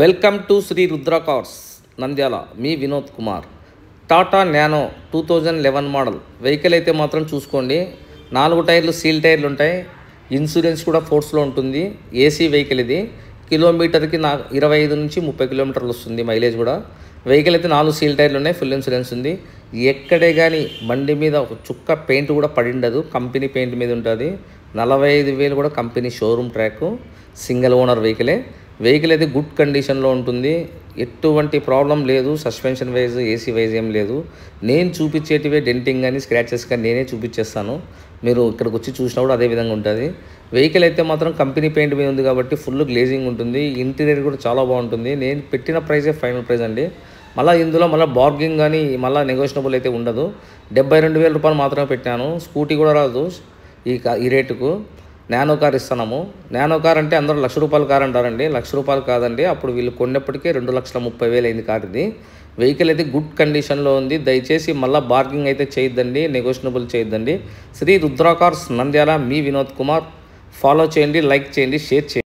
Welcome to Sri Rudra cars Nandyal. మీ Vinod Kumar. Tata Nano 2011 model vehicle అయితే మాత్రం చూసుకోండి. 4 టైర్లు సీల్ టైర్లు ఉంటాయి. ఇన్సూరెన్స్ కూడా ఫోర్స్లో ఉంటుంది. ఏసీ వెహికల్ ఇది. కిలోమీటర్కి 25 నుంచి 30 కిలోమీటర్లు వస్తుంది మైలేజ్ కూడా. వెహికల్ అయితే 4 సీల్ టైర్లు ఉన్నాయి. ఫుల్ ఇన్సూరెన్స్ ఉంది. ఎక్కడే కానీ బండి మీద ఒక చుక్క పెయింట్ కూడా పడిండదు. కంపెనీ పెయింట్ మీద ఉంటుంది. 45,000 కూడా company showroom track. Single owner vehicle అయితే గుడ్ కండిషన్లో ఉంటుంది. ఎటువంటి ప్రాబ్లం లేదు. సస్పెన్షన్ వైజ్ ఏసీ వైజ్ ఏం లేదు. నేను చూపించేటివే డెంటింగ్ కానీ స్క్రాచెస్ కానీ నేనే చూపించేస్తాను. మీరు ఇక్కడికి వచ్చి చూసినా కూడా అదే విధంగా ఉంటుంది. వెహికల్ అయితే మాత్రం కంపెనీ పెయింట్ మీద ఉంది కాబట్టి ఫుల్ గ్లేజింగ్ ఉంటుంది. ఇంటీరియర్ కూడా చాలా బాగుంటుంది. నేను పెట్టిన ప్రైజే ఫైనల్ ప్రైజ్ అండి. మళ్ళీ ఇందులో బార్గింగ్ కానీ నెగోషియబుల్ అయితే ఉండదు. 72,000 రూపాయలు మాత్రమే పెట్టాను. స్కూటీ కూడా రాదు ఈ రేటుకు. నానో కార్ ఇస్తున్నాము. నానో కార్ అంటే అందరూ ₹1,00,000 కార్ అంటారండి. ₹1,00,000 కాదండి. అప్పుడు వీళ్ళు కొన్నప్పటికే 2,30,000 అయింది కార్ ఇది. వెహికల్ అయితే గుడ్ కండిషన్లో ఉంది. దయచేసి బార్గింగ్ అయితే చేయొద్దండి, నెగోషియబుల్ చేయొద్దండి. శ్రీ రుద్ర కార్స్ నంద్యాల. మీ వినోద్ కుమార్. ఫాలో చేయండి, లైక్ చేయండి, షేర్ చేయండి.